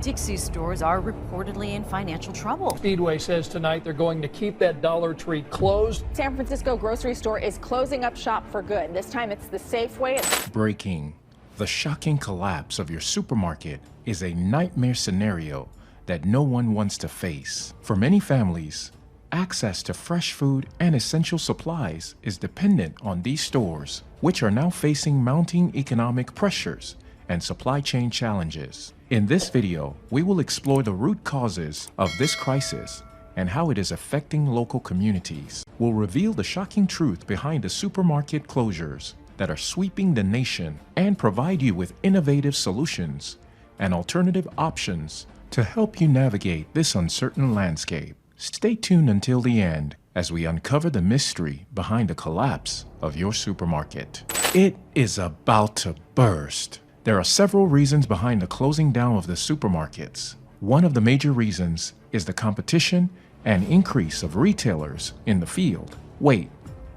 Dixie stores are reportedly in financial trouble. Speedway says tonight they're going to keep that Dollar Tree closed. San Francisco grocery store is closing up shop for good. This time it's the Safeway. Breaking. The shocking collapse of your supermarket is a nightmare scenario that no one wants to face. For many families, access to fresh food and essential supplies is dependent on these stores, which are now facing mounting economic pressures and supply chain challenges. In this video, we will explore the root causes of this crisis and how it is affecting local communities. We'll reveal the shocking truth behind the supermarket closures that are sweeping the nation and provide you with innovative solutions and alternative options to help you navigate this uncertain landscape. Stay tuned until the end as we uncover the mystery behind the collapse of your supermarket. It is about to burst. There are several reasons behind the closing down of the supermarkets. One of the major reasons is the competition and increase of retailers in the field. Wait,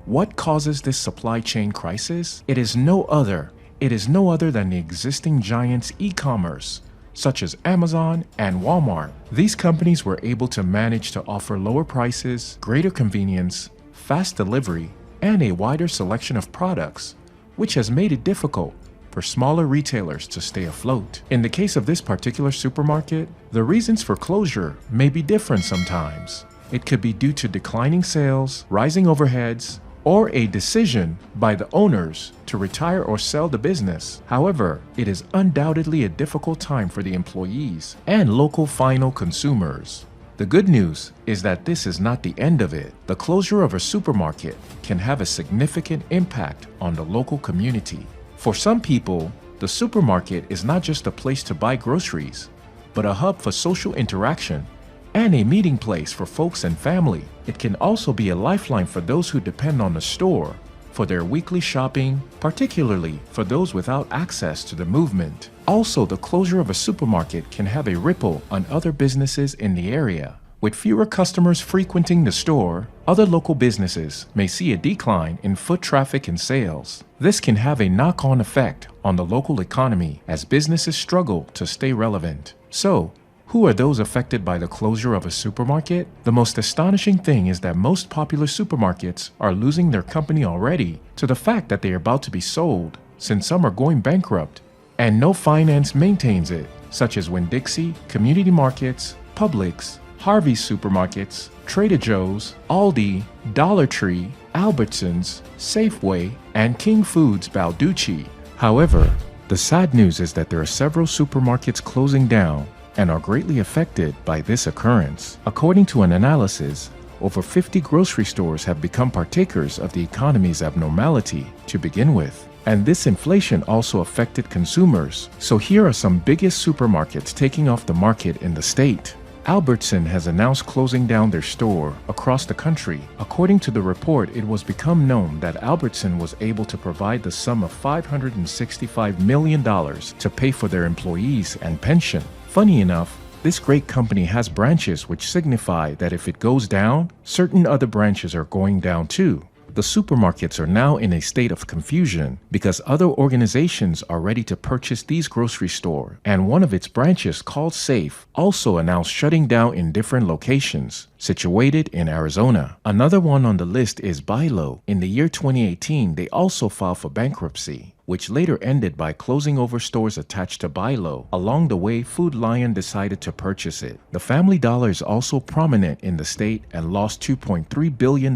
what causes this supply chain crisis? It is no other than the existing giants e-commerce, such as Amazon and Walmart. These companies were able to manage to offer lower prices, greater convenience, fast delivery, and a wider selection of products, which has made it difficult for smaller retailers to stay afloat. In the case of this particular supermarket, the reasons for closure may be different sometimes. It could be due to declining sales, rising overheads, or a decision by the owners to retire or sell the business. However, it is undoubtedly a difficult time for the employees and local final consumers. The good news is that this is not the end of it. The closure of a supermarket can have a significant impact on the local community. For some people, the supermarket is not just a place to buy groceries, but a hub for social interaction and a meeting place for folks and family. It can also be a lifeline for those who depend on the store for their weekly shopping, particularly for those without access to the movement. Also, the closure of a supermarket can have a ripple on other businesses in the area. With fewer customers frequenting the store, other local businesses may see a decline in foot traffic and sales. This can have a knock-on effect on the local economy as businesses struggle to stay relevant. So, who are those affected by the closure of a supermarket? The most astonishing thing is that most popular supermarkets are losing their company already to the fact that they are about to be sold, since some are going bankrupt and no finance maintains it, such as Winn-Dixie, Community Markets, Publix, Harvey's Supermarkets, Trader Joe's, Aldi, Dollar Tree, Albertsons, Safeway, and King Foods Balducci. However, the sad news is that there are several supermarkets closing down and are greatly affected by this occurrence. According to an analysis, over 50 grocery stores have become partakers of the economy's abnormality to begin with. And this inflation also affected consumers. So here are some biggest supermarkets taking off the market in the state. Albertson has announced closing down their store across the country. According to the report, it was become known that Albertson was able to provide the sum of $565 million to pay for their employees and pension. Funny enough, this great company has branches which signify that if it goes down, certain other branches are going down too. The supermarkets are now in a state of confusion because other organizations are ready to purchase these grocery stores, and one of its branches, called Safe, also announced shutting down in different locations situated in Arizona. Another one on the list is Bilo. In the year 2018, they also filed for bankruptcy, which later ended by closing over stores attached to Bilo. Along the way, Food Lion decided to purchase it. The Family Dollar is also prominent in the state and lost $2.3 billion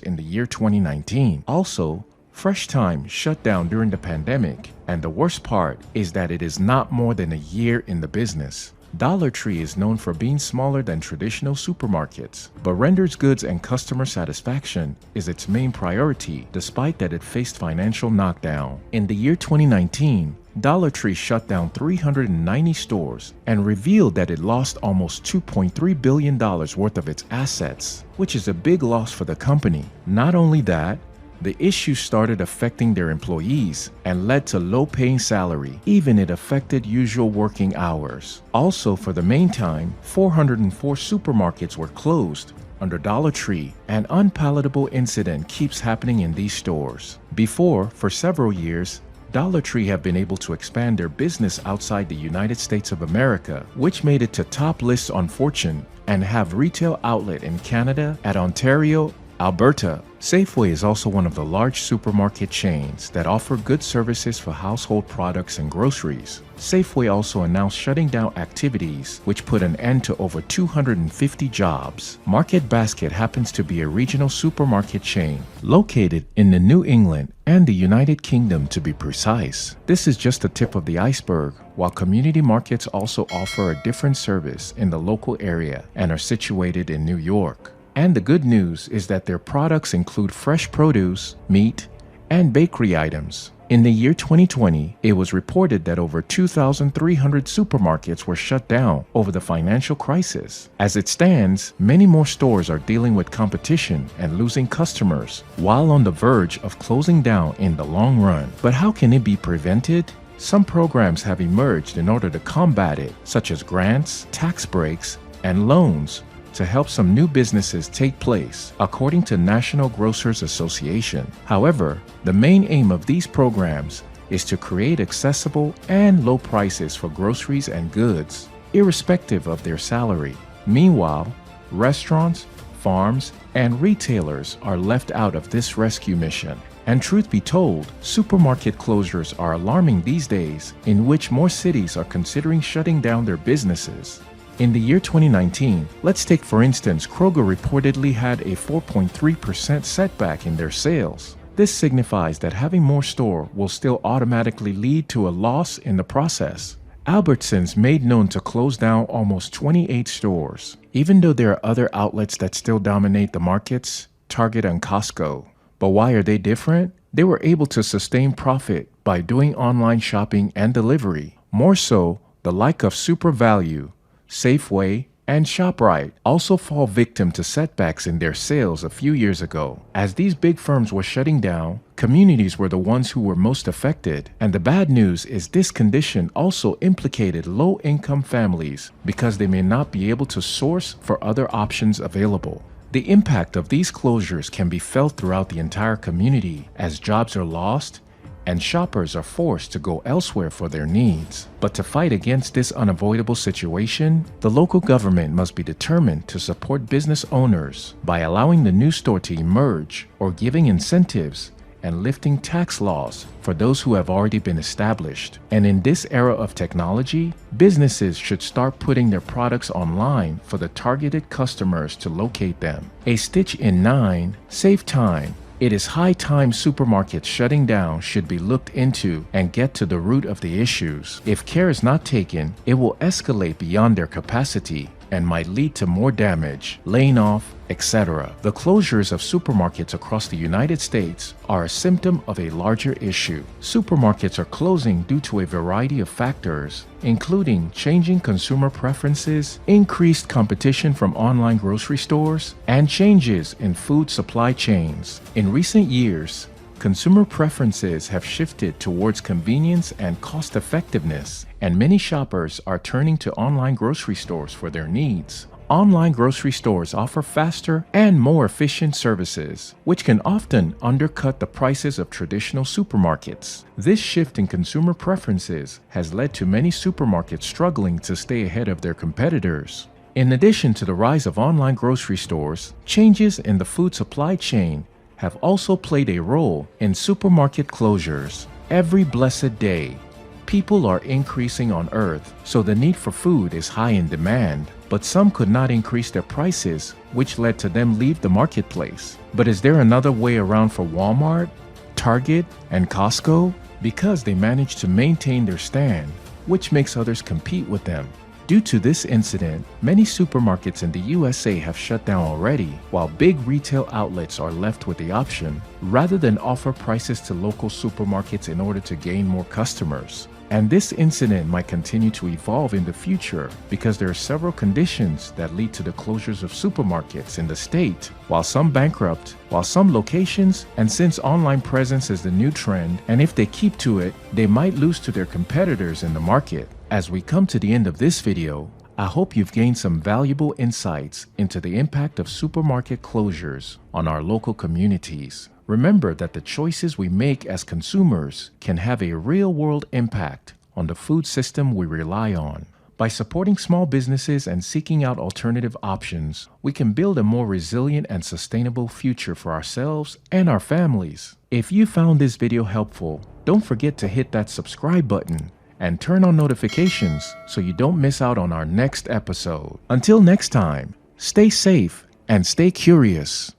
in the year 2019. Also, Fresh Time shut down during the pandemic, and the worst part is that it is not more than a year in the business. Dollar Tree is known for being smaller than traditional supermarkets, but renders goods and customer satisfaction is its main priority, despite that it faced financial knockdown. In the year 2019, Dollar Tree shut down 390 stores and revealed that it lost almost $2.3 billion worth of its assets, which is a big loss for the company. Not only that, the issue started affecting their employees and led to low-paying salary. Even it affected usual working hours. Also, for the meantime, 404 supermarkets were closed under Dollar Tree. An unpalatable incident keeps happening in these stores. Before, for several years, Dollar Tree have been able to expand their business outside the United States of America, which made it to top lists on Fortune, and have retail outlet in Canada at Ontario, Alberta. Safeway is also one of the large supermarket chains that offer good services for household products and groceries. Safeway also announced shutting down activities, which put an end to over 250 jobs. Market Basket happens to be a regional supermarket chain located in the New England and the United Kingdom, to be precise. This is just the tip of the iceberg, while community markets also offer a different service in the local area and are situated in New York. And the good news is that their products include fresh produce, meat, and bakery items. In the year 2020, it was reported that over 2,300 supermarkets were shut down over the financial crisis. As it stands, many more stores are dealing with competition and losing customers, while on the verge of closing down in the long run. But how can it be prevented? Some programs have emerged in order to combat it, such as grants, tax breaks, and loans, to help some new businesses take place, according to National Grocers Association. However, the main aim of these programs is to create accessible and low prices for groceries and goods, irrespective of their salary. Meanwhile, restaurants, farms, and retailers are left out of this rescue mission. And truth be told, supermarket closures are alarming these days, in which more cities are considering shutting down their businesses. In the year 2019, let's take for instance, Kroger reportedly had a 4.3% setback in their sales. This signifies that having more store will still automatically lead to a loss in the process. Albertsons made known to close down almost 28 stores, even though there are other outlets that still dominate the markets, Target and Costco. But why are they different? They were able to sustain profit by doing online shopping and delivery. More so, the like of Super Value, Safeway, and ShopRite also fall victim to setbacks in their sales a few years ago. As these big firms were shutting down, communities were the ones who were most affected. And the bad news is this condition also implicated low-income families because they may not be able to source for other options available. The impact of these closures can be felt throughout the entire community as jobs are lost and shoppers are forced to go elsewhere for their needs. But to fight against this unavoidable situation, the local government must be determined to support business owners by allowing the new store to emerge or giving incentives and lifting tax laws for those who have already been established. And in this era of technology, businesses should start putting their products online for the targeted customers to locate them. A stitch in 9 saves time. It is high time supermarkets shutting down should be looked into and get to the root of the issues. If care is not taken, it will escalate beyond their capacity and might lead to more damage, laying off, etc. The closures of supermarkets across the United States are a symptom of a larger issue. Supermarkets are closing due to a variety of factors, including changing consumer preferences, increased competition from online grocery stores, and changes in food supply chains. In recent years, consumer preferences have shifted towards convenience and cost effectiveness, and many shoppers are turning to online grocery stores for their needs. Online grocery stores offer faster and more efficient services, which can often undercut the prices of traditional supermarkets. This shift in consumer preferences has led to many supermarkets struggling to stay ahead of their competitors. In addition to the rise of online grocery stores, changes in the food supply chain have also played a role in supermarket closures. Every blessed day, people are increasing on Earth, so the need for food is high in demand. But some could not increase their prices, which led to them leave the marketplace. But is there another way around for Walmart, Target, and Costco? Because they managed to maintain their stand, which makes others compete with them. Due to this incident, many supermarkets in the USA have shut down already, while big retail outlets are left with the option, rather than offer prices to local supermarkets in order to gain more customers. And this incident might continue to evolve in the future because there are several conditions that lead to the closures of supermarkets in the state, while some bankrupt, while some locations, and since online presence is the new trend, and if they keep to it, they might lose to their competitors in the market. As we come to the end of this video, I hope you've gained some valuable insights into the impact of supermarket closures on our local communities. Remember that the choices we make as consumers can have a real-world impact on the food system we rely on. By supporting small businesses and seeking out alternative options, we can build a more resilient and sustainable future for ourselves and our families. If you found this video helpful, don't forget to hit that subscribe button and turn on notifications so you don't miss out on our next episode. Until next time, stay safe and stay curious.